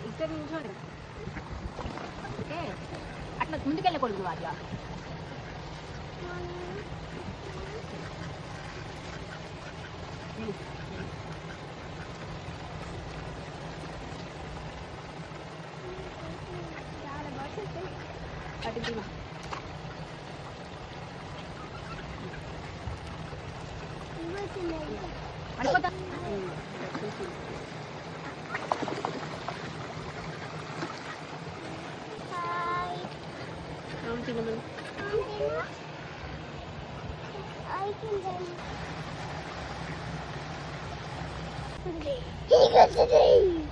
ఇక్కడ నిల్చోండి. ఓకే అట్లా ముందుకెళ్ళకూడదు వాటిగా. పడిపోతా He got today.